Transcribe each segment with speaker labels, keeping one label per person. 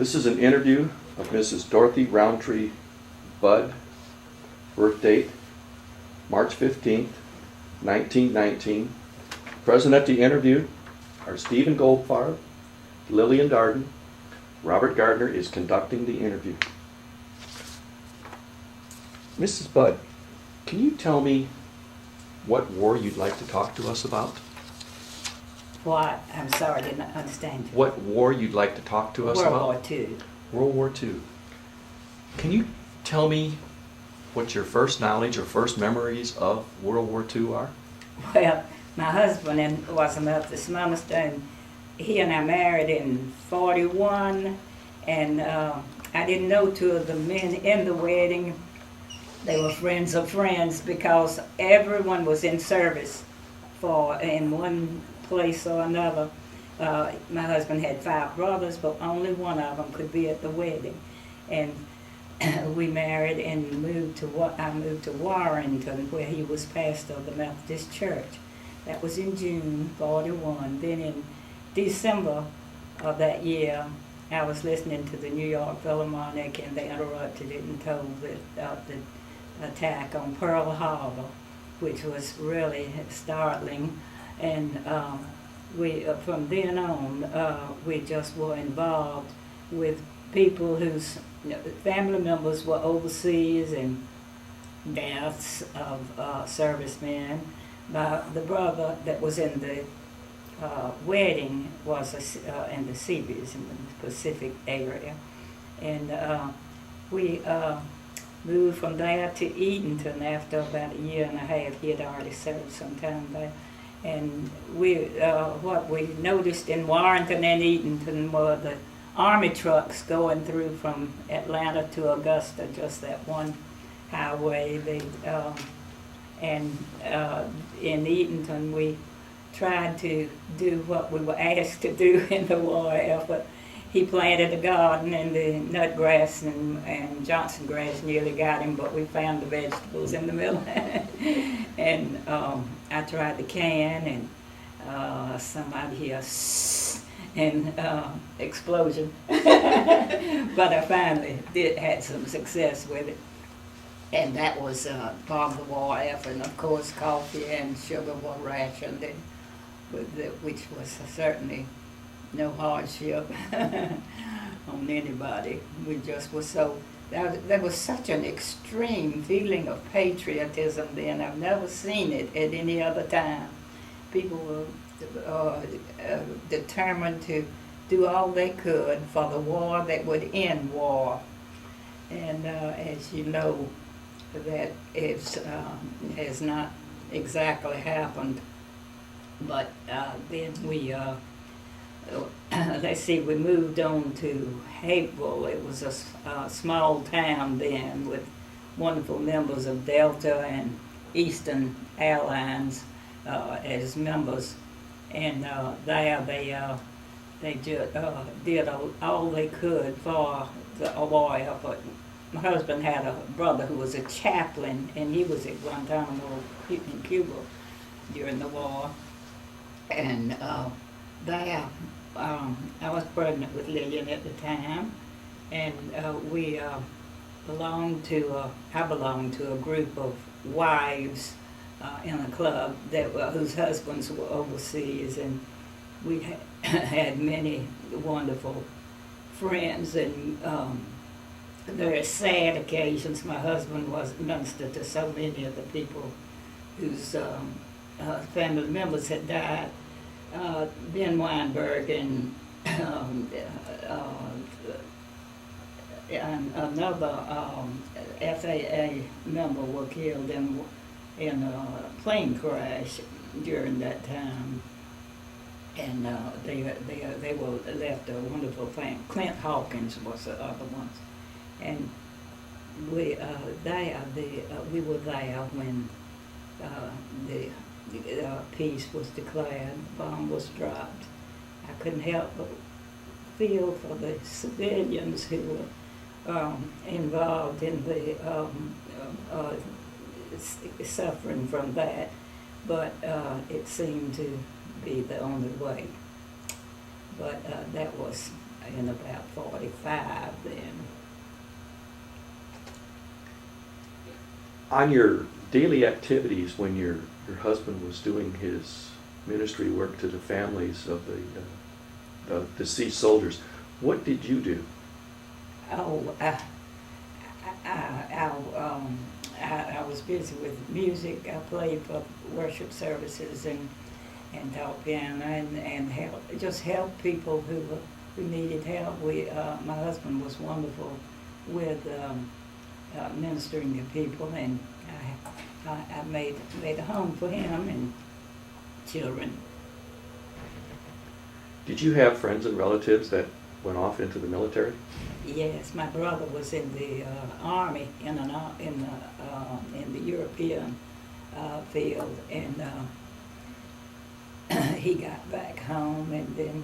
Speaker 1: This is an interview of Mrs. Dorothy Rountree Budd, birth date March 15th, 1919. Present at the interview are Stephen Goldfarb, Lillian Darden. Robert Gardner is conducting the interview. Mrs. Budd, can you tell me what war you'd like to talk to us about?
Speaker 2: What? I'm sorry, I didn't understand you.
Speaker 1: What war you'd like to talk to us about?
Speaker 2: World War II.
Speaker 1: World War II. Can you tell me what your first knowledge or first memories of World War II are?
Speaker 2: Well, my husband was a Methodist minister, and he and I married in 41, and I didn't know two of the men in the wedding. They were friends of friends because everyone was in service in one place or another. My husband had 5 brothers, but only one of them could be at the wedding. And we married and I moved to Warrington, where he was pastor of the Methodist Church. That was in June 41. Then in December of that year, I was listening to the New York Philharmonic, and they interrupted it and told the attack on Pearl Harbor, which was really startling. And we, from then on, we just were involved with people whose family members were overseas, and deaths of servicemen. The brother that was in the wedding was in the Seabees, in the Pacific area. And we moved from there to Edenton after about a year and a half. He had already served some time there. And what we noticed in Warrington and Edenton were the Army trucks going through from Atlanta to Augusta, just that one highway. In Edenton, we tried to do what we were asked to do in the war effort. He planted a garden, and the nut grass and Johnson grass nearly got him, but we found the vegetables in the middle. And I tried to can, and somebody here, and explosion. But I finally had some success with it. And that was part of the war effort. And of course, coffee and sugar were rationed, which was certainly no hardship on anybody. We just were there was such an extreme feeling of patriotism then. I've never seen it at any other time. People were determined to do all they could for the war that would end war. And as you know, that has not exactly happened. But then we let's see, we moved on to Hapeville. It was a small town then with wonderful members of Delta and Eastern Airlines as members. And there they just did all they could for the war effort. My husband had a brother who was a chaplain, and he was at Guantanamo in Cuba during the war. And there, I was pregnant with Lillian at the time, and I belonged to a group of wives in a club whose husbands were overseas, and we had many wonderful friends, and very sad occasions. My husband was ministered to so many of the people whose family members had died. Ben Weinberg and another FAA member were killed in a plane crash during that time. And they were left a wonderful family. Clint Hawkins was the other ones. And we were there when the peace was declared, the bomb was dropped. I couldn't help but feel for the civilians who were involved in the suffering from that, but it seemed to be the only way. But that was in about 45 then.
Speaker 1: On your daily activities when your husband was doing his ministry work to the families of the deceased soldiers, what did you do?
Speaker 2: Oh, I was busy with music. I played for worship services and taught piano and help people who needed help. My husband was wonderful with ministering to people, and I made a home for him and children.
Speaker 1: Did you have friends and relatives that went off into the military?
Speaker 2: Yes, my brother was in the army in the European field, and he got back home, and then,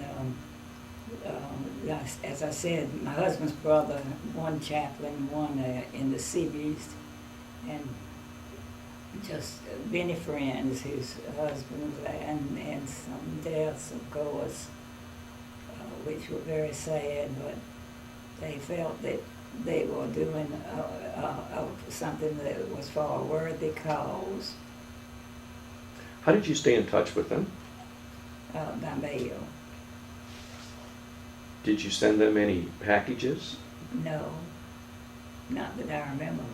Speaker 2: as I said, my husband's brother, one chaplain, one in the Sea Beast, and just many friends, his husbands, and some deaths, of course, which were very sad, but they felt that they were doing something that was for a worthy cause.
Speaker 1: How did you stay in touch with them?
Speaker 2: By mail.
Speaker 1: Did you send them any packages?
Speaker 2: No, not that I remember.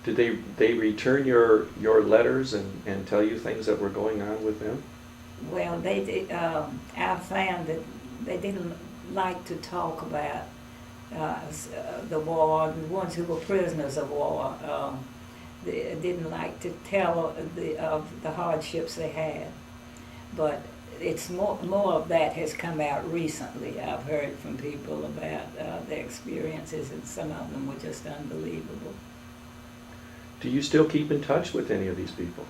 Speaker 1: Did they return your letters and tell you things that were going on with them?
Speaker 2: Well, they did. I found that they didn't like to talk about the war. The ones who were prisoners of war, they didn't like to tell of the hardships they had. But it's more of that has come out recently. I've heard from people about their experiences, and some of them were just unbelievable.
Speaker 1: Do you still keep in touch with any of these people?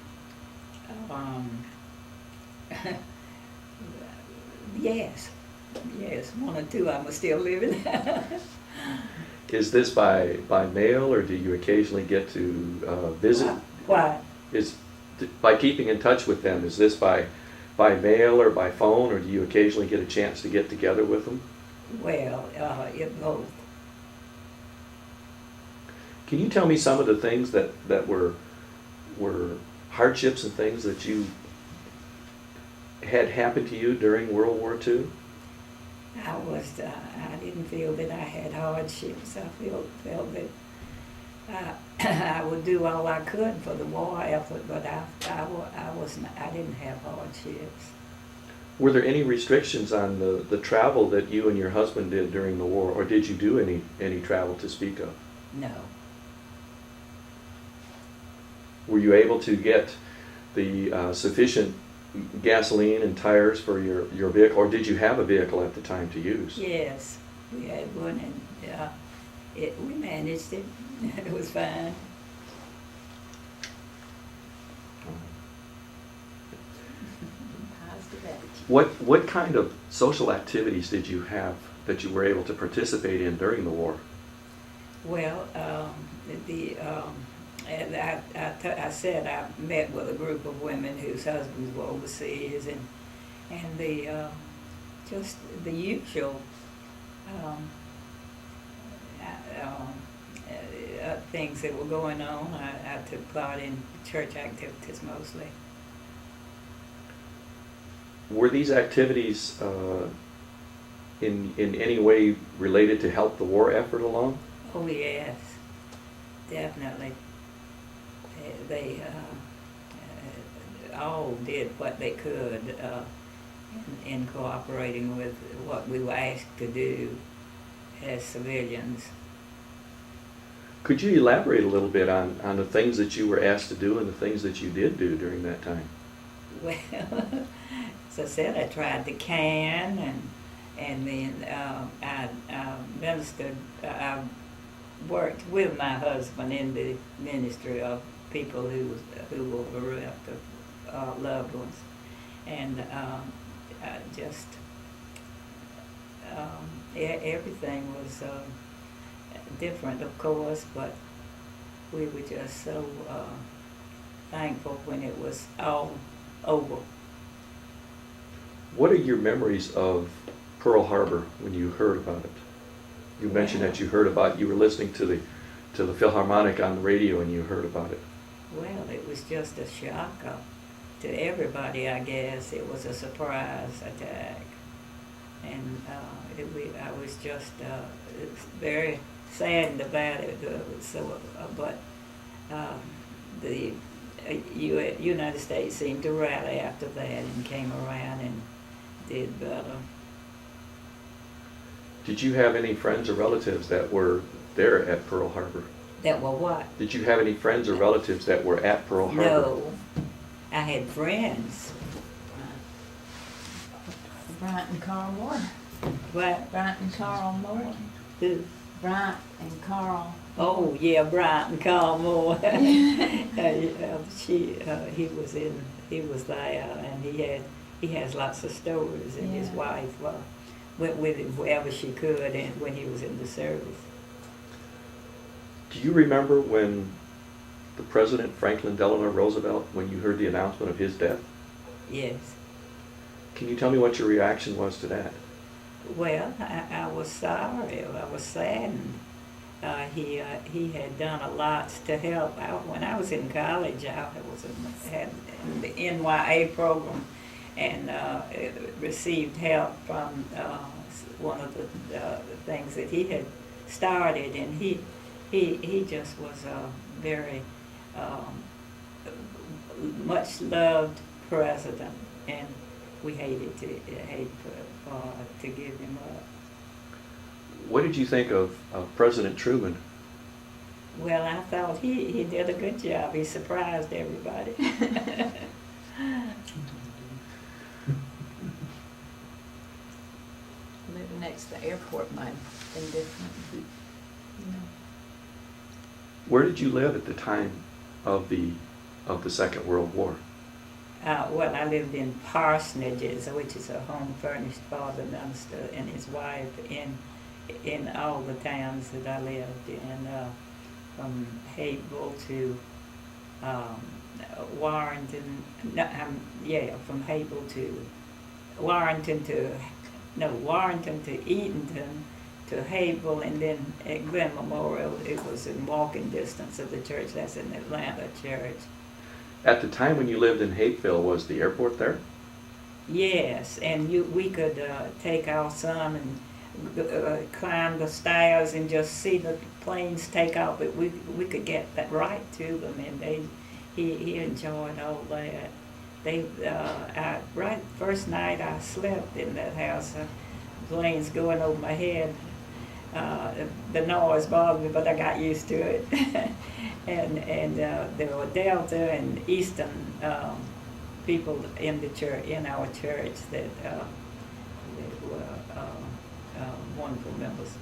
Speaker 2: Yes, one or two of them are still living.
Speaker 1: Is this by mail, or do you occasionally get to visit?
Speaker 2: Why?
Speaker 1: By keeping in touch with them, is this by mail or by phone, or do you occasionally get a chance to get together with them?
Speaker 2: Well, both.
Speaker 1: Can you tell me some of the things that were hardships and things that you had happened to you during World War II?
Speaker 2: I didn't feel that I had hardships. I felt that I would do all I could for the war effort, but I didn't have hardships.
Speaker 1: Were there any restrictions on the travel that you and your husband did during the war, or did you do any travel to speak of?
Speaker 2: No.
Speaker 1: Were you able to get the sufficient gasoline and tires for your vehicle, or did you have a vehicle at the time to use?
Speaker 2: Yes, we had one, and we managed it. It was fine.
Speaker 1: What kind of social activities did you have that you were able to participate in during the war?
Speaker 2: Well, I said I met with a group of women whose husbands were overseas, and just the usual things that were going on. I took part in church activities mostly.
Speaker 1: Were these activities in any way related to help the war effort along?
Speaker 2: Oh yes, definitely. They all did what they could in cooperating with what we were asked to do as civilians.
Speaker 1: Could you elaborate a little bit on the things that you were asked to do and the things that you did do during that time?
Speaker 2: Well, as I said, I tried to can, and then I ministered. I worked with my husband in the ministry of people who were bereft of loved ones, and everything was different, of course, but we were just so thankful when it was all over.
Speaker 1: What are your memories of Pearl Harbor when you heard about it? You mentioned that you heard about, you were listening to the Philharmonic on the radio and you heard about it.
Speaker 2: Well, it was just a shock to everybody, I guess. It was a surprise attack. And I was just very saddened about it. But the United States seemed to rally after that and came around and did better.
Speaker 1: Did you have any friends or relatives that were there at Pearl Harbor?
Speaker 2: That were what?
Speaker 1: Did you have any friends or relatives that were at Pearl Harbor?
Speaker 2: No. I had friends.
Speaker 3: Bryant and Carl Moore.
Speaker 2: What?
Speaker 3: Bryant and Carl Moore.
Speaker 2: Who?
Speaker 3: Bryant and Carl.
Speaker 2: Oh yeah, Brian and Carl Moore. He was there, and he has lots of stories. And his
Speaker 3: Yeah.
Speaker 2: wife went with him wherever she could, and when he was in the service.
Speaker 1: Do you remember when the President Franklin Delano Roosevelt, when you heard the announcement of his death?
Speaker 2: Yes.
Speaker 1: Can you tell me what your reaction was to that?
Speaker 2: Well, I was sorry. I was saddened. He had done a lot to help out. When I was in college, I had in the NYA program and received help from one of the things that he had started, and he just was a very much loved president, and we hated to give him up.
Speaker 1: What did you think of President Truman?
Speaker 2: Well, I thought he did a good job. He surprised everybody.
Speaker 3: Living next to the airport might have been different. You know.
Speaker 1: Where did you live at the time of the Second World War?
Speaker 2: Well, I lived in Parsonages, which is a home furnished for the minister and his wife in all the towns that I lived in, from Hapeville to Warrenton. From Hapeville to Warrenton to Eatonton to Hapeville, and then at Glen Memorial, it was in walking distance of the church. That's in Atlanta church.
Speaker 1: At the time when you lived in Hapeville, was the airport there?
Speaker 2: Yes, and we could take our son and climb the stairs and just see the planes take off. But we could get that right to them, and he enjoyed all that. Right first night I slept in that house, planes going over my head. The noise bothered me, but I got used to it. and there were Delta and Eastern people in the church, in our church, that were wonderful members.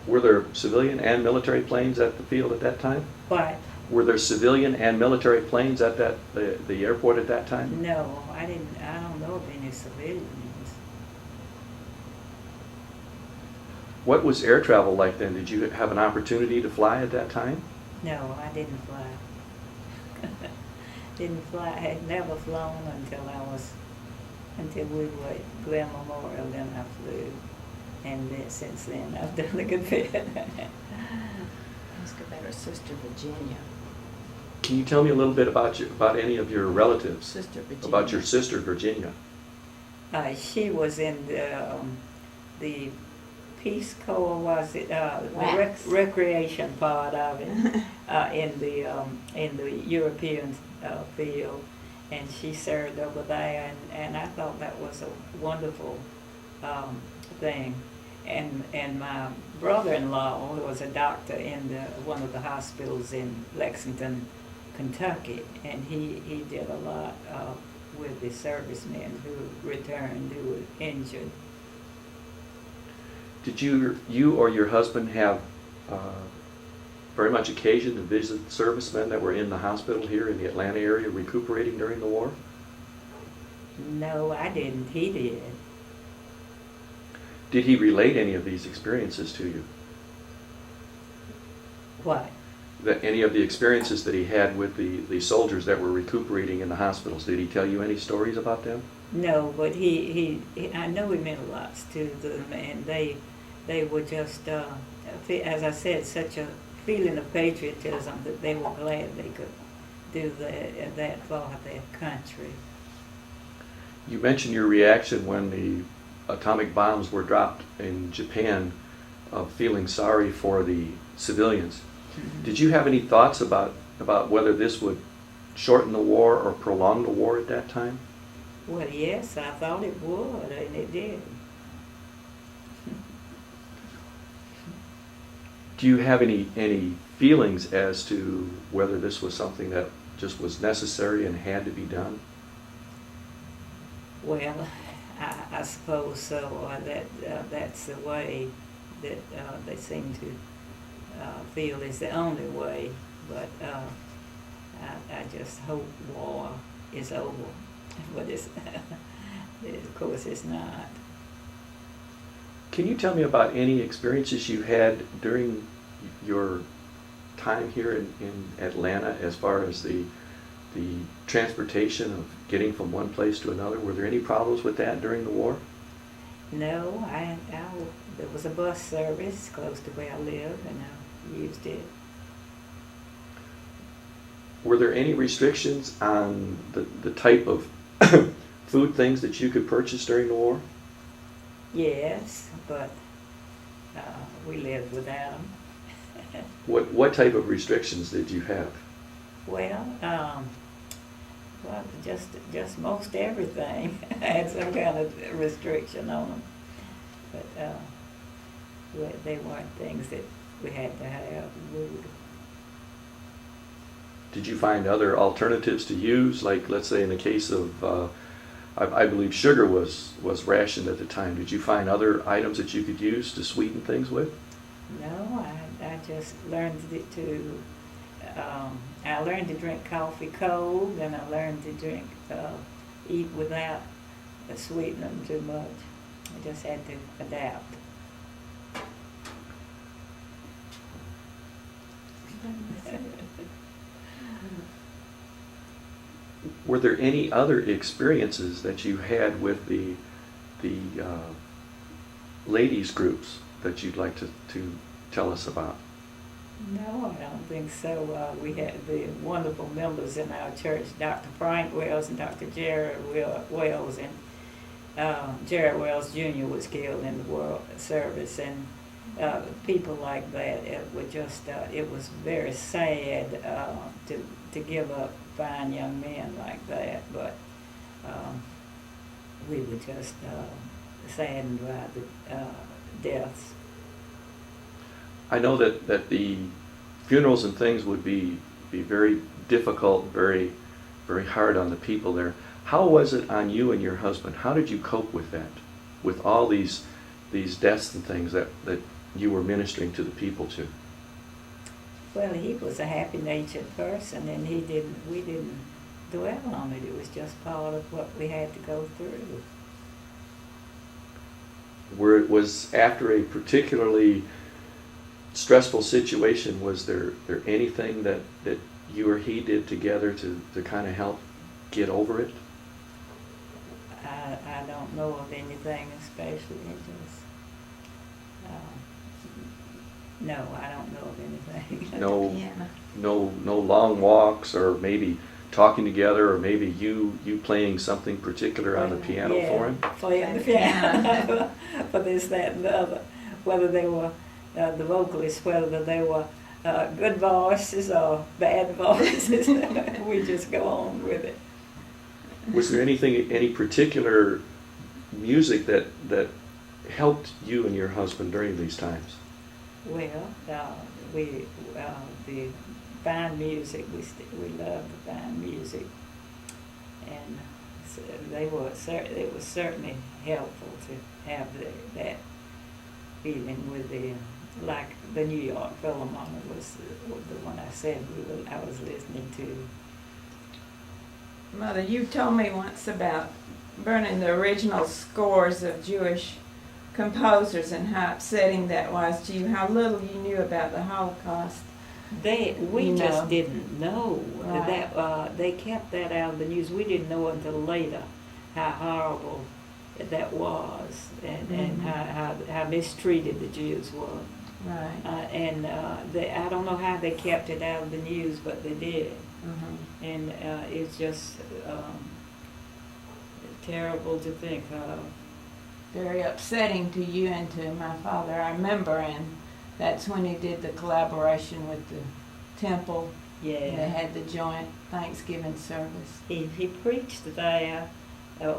Speaker 1: Were there civilian and military planes at the field at that time?
Speaker 2: But
Speaker 1: Were there civilian and military planes at the airport at that time?
Speaker 2: no, I don't know of any civilians.
Speaker 1: What was air travel like then? Did you have an opportunity to fly at that time?
Speaker 2: No, I didn't fly. Didn't fly. I had never flown until we were at Glen Memorial. Then I flew, and then, since then I've done a good bit.
Speaker 3: Ask about her sister Virginia.
Speaker 1: Can you tell me a little bit about any of your relatives?
Speaker 3: Sister Virginia.
Speaker 1: About your sister Virginia.
Speaker 2: She was in the Peace Corps, was it? The recreation part of it, in the European field, and she served over there, and I thought that was a wonderful thing. And my brother-in-law was a doctor in one of the hospitals in Lexington, Kentucky, and he did a lot with the servicemen who returned, who were injured.
Speaker 1: Did you or your husband have very much occasion to visit servicemen that were in the hospital here in the Atlanta area recuperating during the war?
Speaker 2: No, I didn't. He did.
Speaker 1: Did he relate any of these experiences to you?
Speaker 2: What?
Speaker 1: any of the experiences that he had with the soldiers that were recuperating in the hospitals? Did he tell you any stories about them?
Speaker 2: No, but he I know he meant a lot to them, and they were just, as I said, such a feeling of patriotism that they were glad they could do that for their country.
Speaker 1: You mentioned your reaction when the atomic bombs were dropped in Japan, of feeling sorry for the civilians.
Speaker 2: Mm-hmm.
Speaker 1: Did you have any thoughts about whether this would shorten the war or prolong the war at that time?
Speaker 2: Well, yes, I thought it would, and it did.
Speaker 1: Do you have any feelings as to whether this was something that just was necessary and had to be done?
Speaker 2: Well, I suppose so. That's the way that they seem to feel is the only way. But I just hope war is over. But of course, it's not.
Speaker 1: Can you tell me about any experiences you had during your time here in Atlanta as far as the transportation of getting from one place to another? Were there any problems with that during the war?
Speaker 2: No, there was a bus service close to where I live, and I used it.
Speaker 1: Were there any restrictions on the type of food things that you could purchase during the war?
Speaker 2: Yes, but we lived without them.
Speaker 1: What type of restrictions did you have?
Speaker 2: Well, just most everything had some kind of restriction on them, but they weren't things that we had to have. Wood.
Speaker 1: Did you find other alternatives to use? Like, let's say in the case of, I believe sugar was rationed at the time. Did you find other items that you could use to sweeten things with?
Speaker 2: No, I just learned I learned to drink coffee cold, and I learned to eat without sweetening too much. I just had to adapt.
Speaker 1: Were there any other experiences that you had with the ladies groups that you'd like to tell us about?
Speaker 2: No, I don't think so. We had the wonderful members in our church, Dr. Frank Wells and Dr. Jared Wells, and Jared Wells Jr. was killed in the world service, and people like that. It was very sad to give up fine young men like that, but we were just saddened by the deaths.
Speaker 1: I know that the funerals and things would be very difficult, very, very hard on the people there. How was it on you and your husband? How did you cope with that, with all these deaths and things that you were ministering to the people to?
Speaker 2: Well, he was a happy-natured person, and we didn't dwell on it. It was just part of what we had to go through.
Speaker 1: Where it was after a particularly stressful situation, was there anything that you or he did together to kind of help get over it?
Speaker 2: I don't know of anything especially. No, I don't know of anything.
Speaker 1: No,
Speaker 3: Yeah.
Speaker 1: no long walks, or maybe talking together, or maybe you playing something particular on the piano for him?
Speaker 2: Playing the piano for this, that, and the other. Whether they were the vocalists, whether they were good voices or bad voices, we just go on with it.
Speaker 1: Was there any particular music that helped you and your husband during these times?
Speaker 2: Well, the fine music, we loved the fine music, and so it was certainly helpful to have that feeling with like the New York Philharmonic was the one I said I was listening to.
Speaker 4: Mother, you told me once about burning the original scores of Jewish composers and how upsetting that was to you, how little you knew about the Holocaust.
Speaker 2: We
Speaker 4: You
Speaker 2: just
Speaker 4: know.
Speaker 2: didn't know
Speaker 4: Right.
Speaker 2: that they kept that out of the news. We didn't know until later how horrible that was, and
Speaker 4: Mhm.
Speaker 2: how mistreated the Jews were.
Speaker 4: Right.
Speaker 2: I don't know how they kept it out of the news, but they did.
Speaker 4: Mhm.
Speaker 2: And it's just terrible to think of.
Speaker 4: Very upsetting to you and to my father, I remember, and that's when he did the collaboration with the temple.
Speaker 2: Yeah.
Speaker 4: And they had the joint Thanksgiving service.
Speaker 2: He preached there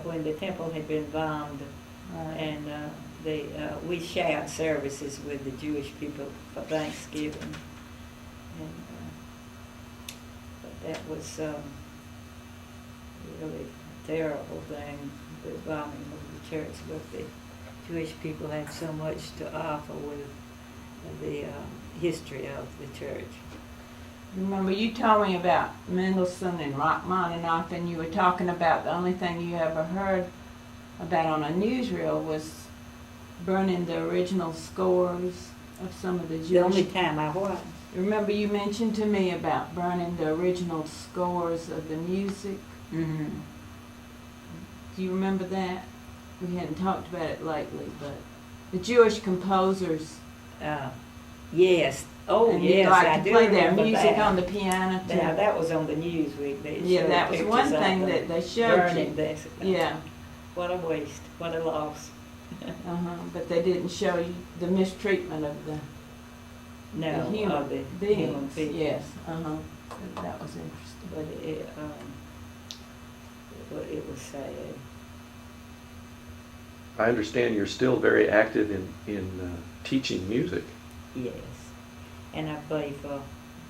Speaker 2: when the temple had been bombed,
Speaker 4: Right.
Speaker 2: and we shared services with the Jewish people for Thanksgiving. And, but that was really a terrible thing, the bombing of the church. But the Jewish people had so much to offer with the history of the church.
Speaker 4: Remember, you told me about Mendelssohn and Rachmaninoff, and you were talking about the only thing you ever heard about on a newsreel was burning the original scores of some of the Jewish.
Speaker 2: The only time I what?
Speaker 4: Remember, you mentioned to me about burning the original scores of the music.
Speaker 2: Mm-hmm.
Speaker 4: Do you remember that? We hadn't talked about it lately, but the Jewish composers.
Speaker 2: Yes. Oh,
Speaker 4: and
Speaker 2: yes,
Speaker 4: you like
Speaker 2: I
Speaker 4: to
Speaker 2: do
Speaker 4: play their
Speaker 2: remember
Speaker 4: music
Speaker 2: that.
Speaker 4: on the piano too.
Speaker 2: Now, that was on the Newsweek. They
Speaker 4: Yeah,
Speaker 2: showed
Speaker 4: that was
Speaker 2: pictures
Speaker 4: one
Speaker 2: of
Speaker 4: thing
Speaker 2: them
Speaker 4: that they showed
Speaker 2: burning
Speaker 4: you.
Speaker 2: this.
Speaker 4: Yeah.
Speaker 2: What a waste. What a loss.
Speaker 4: But they didn't show you the mistreatment of the
Speaker 2: No,
Speaker 4: human
Speaker 2: of the
Speaker 4: beings.
Speaker 2: human people.
Speaker 4: Yes. That was interesting.
Speaker 2: But it was sad.
Speaker 1: I understand you're still very active in teaching music.
Speaker 2: Yes. And I play for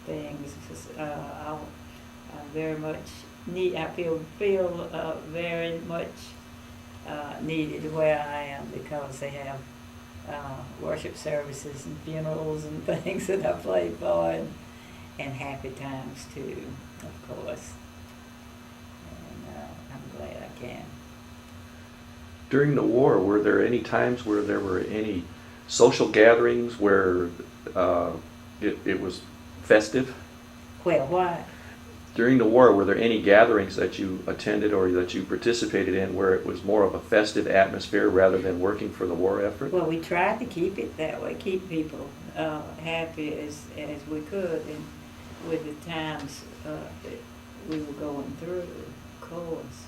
Speaker 2: things. I very much need. I feel very much needed where I am, because they have worship services and funerals and things that I play for, and happy times too, of course. And I'm glad I can.
Speaker 1: During the war, were there any times where there were any social gatherings where it was festive?
Speaker 2: Well, what?
Speaker 1: During the war, were there any gatherings that you attended or that you participated in where it was more of a festive atmosphere rather than working for the war effort?
Speaker 2: Well, we tried to keep it that way, keep people happy as we could, and with the times that we were going through, of course.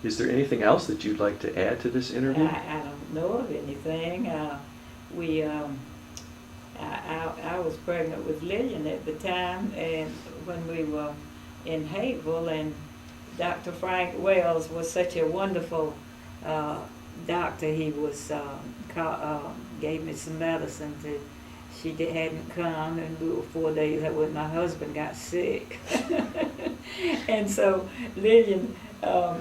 Speaker 1: Is there anything else that you'd like to add to this interview?
Speaker 2: I don't know of anything. I was pregnant with Lillian at the time, and when we were in Hapeville, and Dr. Frank Wells was such a wonderful doctor. He was gave me some medicine to. She hadn't come, and we were 4 days out when my husband got sick. And so Lillian,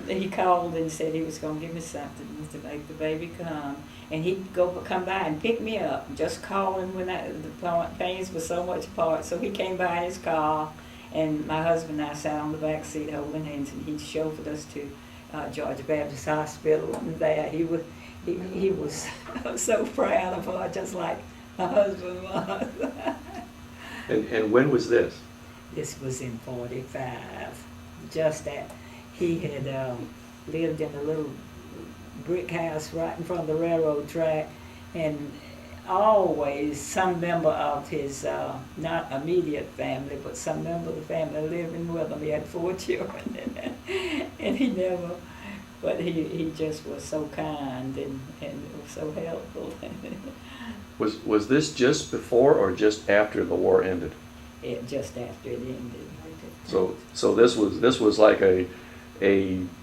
Speaker 2: he called and said he was going to give me something to make the baby come. And he'd come by and pick me up, just calling when the pains were so much apart. So he came by in his car, and my husband and I sat on the back seat holding hands, and he chauffeured us to Georgia Baptist Hospital. And there he was so proud of her, just like my husband was.
Speaker 1: And when was this?
Speaker 2: This was in 45. Just that he had lived in a little brick house right in front of the railroad track, and always some member of his, not immediate family, but some member of the family living with him. He had 4 children, and he never, but he just was so kind and was so helpful.
Speaker 1: Was this just before or just after the war ended?
Speaker 2: Just after it ended.
Speaker 1: So this was like a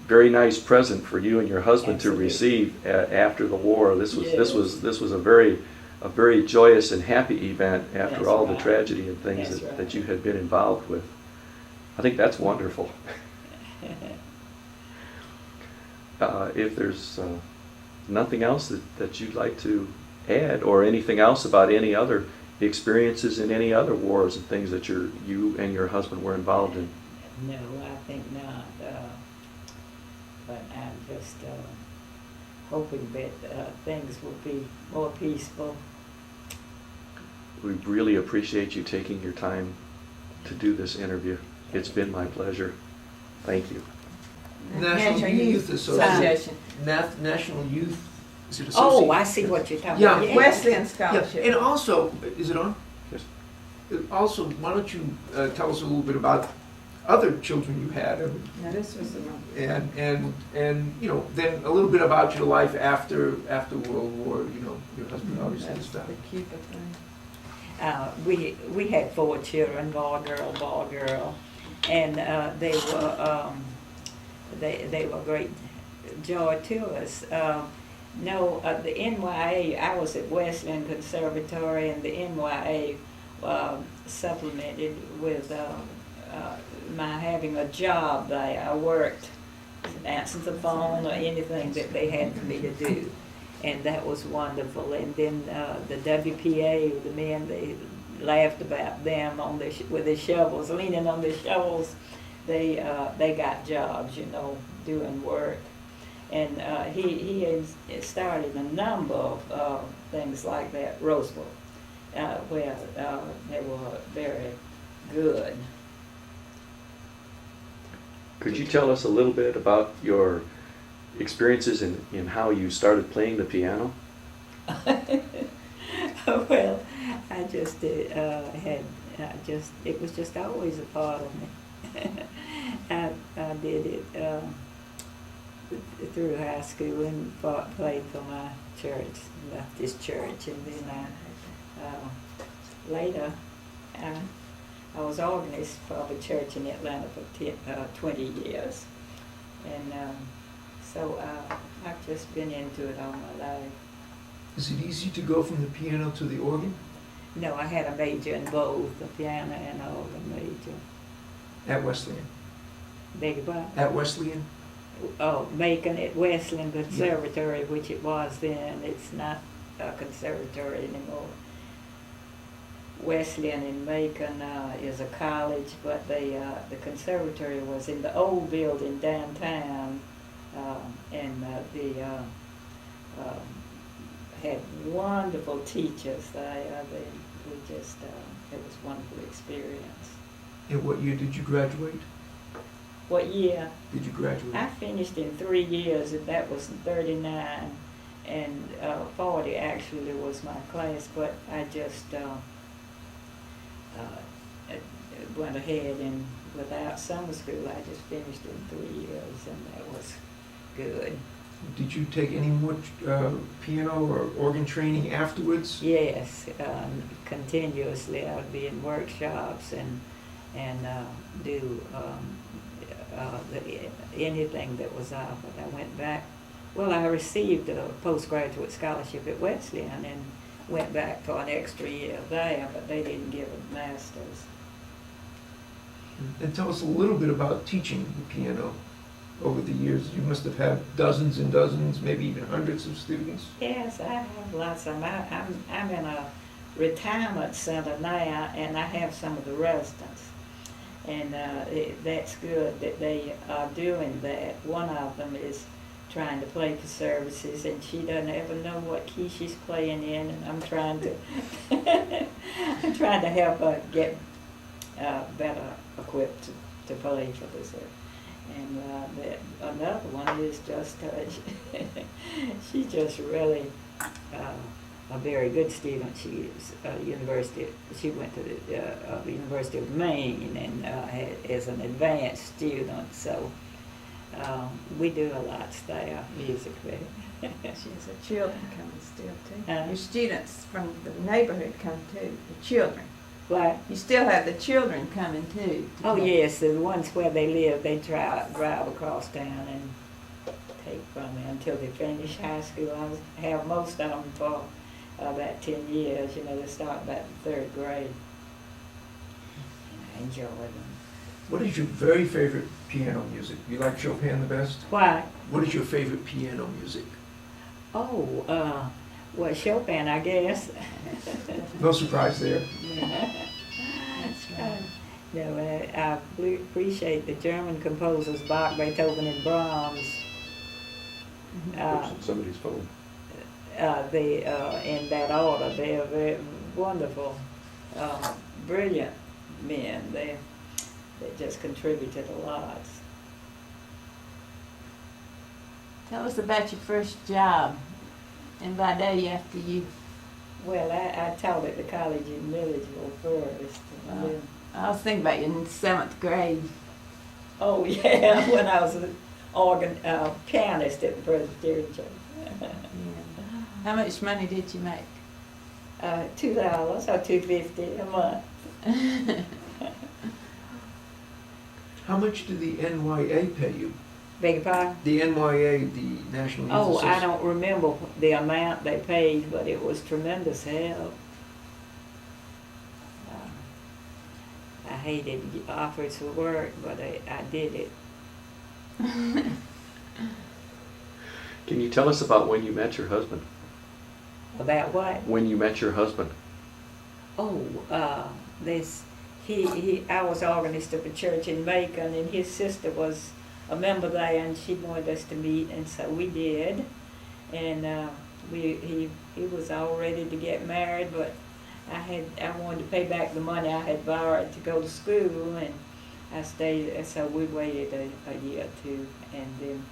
Speaker 1: very nice present for you and your husband
Speaker 2: Absolutely.
Speaker 1: to receive after the war. This was
Speaker 2: Yes.
Speaker 1: a very joyous and happy event after
Speaker 2: That's
Speaker 1: all the
Speaker 2: right.
Speaker 1: tragedy and things
Speaker 2: That's
Speaker 1: that
Speaker 2: right.
Speaker 1: you had been involved with. I think that's wonderful. If there's nothing else that you'd like to add, or anything else about any other experiences in any other wars and things that you and your husband were involved in.
Speaker 2: No, I think not. But I'm just hoping that things will be more peaceful.
Speaker 1: We really appreciate you taking your time to do this interview. It's been my pleasure. Thank you.
Speaker 5: National Youth
Speaker 4: Association.
Speaker 5: National Youth, is it
Speaker 2: Oh,
Speaker 5: association?
Speaker 2: I see what you're talking
Speaker 5: Yeah.
Speaker 2: about. Yeah.
Speaker 4: Wesleyan
Speaker 5: Yeah,
Speaker 4: Scholarship.
Speaker 5: and also, is it on?
Speaker 1: Yes.
Speaker 5: Also, why don't you tell us a little bit about other children you had,
Speaker 4: Now, this was the one.
Speaker 5: and you know, then a little bit about your life after World War. You know, your husband obviously
Speaker 4: That's
Speaker 5: is
Speaker 4: the
Speaker 5: down.
Speaker 4: Cuba thing.
Speaker 2: We had 4 children, boy, girl, and they were great joy to us. No, the NYA, I was at Wesleyan Conservatory, and the NYA supplemented with my having a job there. I worked answering the phone or anything that they had for me to do, and that was wonderful. And then the WPA, the men, they laughed about them on their with their shovels, leaning on their shovels. They got jobs, you know, doing work. And he had started a number of things like that, Roseville, where they were very good.
Speaker 1: Could you tell us a little bit about your experiences in how you started playing the piano?
Speaker 2: Well, I just it was just always a part of me. I did it through high school and played for my church, Baptist church, and then later I was organist for the church in Atlanta for 20 years, and so I've just been into it all my life.
Speaker 5: Is it easy to go from the piano to the organ
Speaker 2: No, I had a major in both, the piano and organ major.
Speaker 5: at Wesleyan?
Speaker 2: Beg your pardon?
Speaker 5: At Wesleyan?
Speaker 2: Oh, Macon at Wesleyan Conservatory, which it was then. It's not a conservatory anymore. Wesleyan in Macon is a college, but the conservatory was in the old building downtown, and they had wonderful teachers there. It was a wonderful experience.
Speaker 5: And what year did you graduate?
Speaker 2: What year?
Speaker 5: Did you graduate?
Speaker 2: I finished in 3 years, and that was in 39, and 40 actually was my class, but I just went ahead and without summer school, I just finished in 3 years, and that was good.
Speaker 5: Did you take any more piano or organ training afterwards?
Speaker 2: Yes, continuously. I would be in workshops and do anything that was offered. I went back. Well, I received a postgraduate scholarship at Wesleyan and went back for an extra year there, but they didn't give a master's.
Speaker 5: And tell us a little bit about teaching the piano over the years. You must have had dozens and dozens, maybe even hundreds of students.
Speaker 2: Yes, I have lots of them. I'm in a retirement center now, and I have some of the residents. And that's good that they are doing that. One of them is trying to play for services, and she doesn't ever know what key she's playing in, and I'm trying to I'm trying to help her get better equipped to play for the service. And another one is just she's just really a very good student. She went to the University of Maine and is an advanced student. So we do a lot there musically.
Speaker 4: She has her children coming still too.
Speaker 2: Uh,
Speaker 4: Your students from the neighborhood come too, the children.
Speaker 2: What?
Speaker 4: You still have the children coming too. to
Speaker 2: Oh
Speaker 4: play.
Speaker 2: yes, the ones where they live, they drive across town and take from there until they finish high school. I have most of them for about 10 years. You know, they start about the 3rd grade. And I enjoy them.
Speaker 5: What is your very favorite piano music? You like Chopin the best?
Speaker 2: Why?
Speaker 5: What is your favorite piano music?
Speaker 2: Oh, well, Chopin, I guess.
Speaker 5: No surprise there.
Speaker 4: That's right.
Speaker 2: No, I appreciate the German composers Bach, Beethoven, and Brahms.
Speaker 1: Somebody's phone.
Speaker 2: In that order. They're very wonderful, brilliant men. They just contributed a lot.
Speaker 4: Tell us about your first job, and by day after you.
Speaker 2: Well, I taught at the college in Milledgeville first. And then,
Speaker 4: I was thinking about you in 7th grade.
Speaker 2: oh yeah, when I was an pianist at the Presbyterian Church.
Speaker 4: Yeah. How much money did you make?
Speaker 2: $2 or $2.50 a month.
Speaker 5: How much did the NYA pay you?
Speaker 2: Beg your pardon?
Speaker 5: The NYA, the National Youth
Speaker 2: Oh, I
Speaker 5: Association.
Speaker 2: don't remember the amount they paid, but it was tremendous help. I hated offers for work, but I did it.
Speaker 1: Can you tell us about when you met your husband?
Speaker 2: About what?
Speaker 1: When you met your husband?
Speaker 2: Oh, I was organist of a church in Macon, and his sister was a member there, and she wanted us to meet, and so we did. And he was all ready to get married, but I wanted to pay back the money I had borrowed to go to school, and I stayed. So we waited a year or two, and then,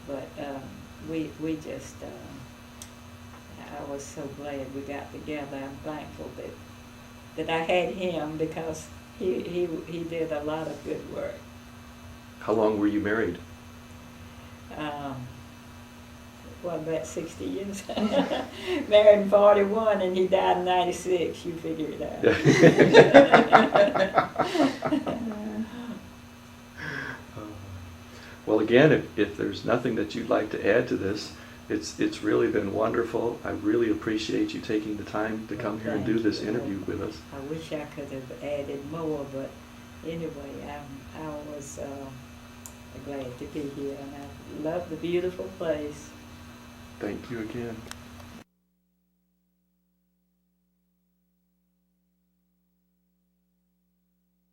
Speaker 2: but we just. I was so glad we got together. I'm thankful that I had him, because he did a lot of good work.
Speaker 1: How long were you married?
Speaker 2: About 60 years. Married in 41, and he died in 96. You figure it out.
Speaker 1: Well, again, if there's nothing that you'd like to add to this, it's really been wonderful. I really appreciate you taking the time to come here and do this interview with us.
Speaker 2: I wish I could have added more, but anyway, I was glad to be here, and I love the beautiful place.
Speaker 1: Thank you again.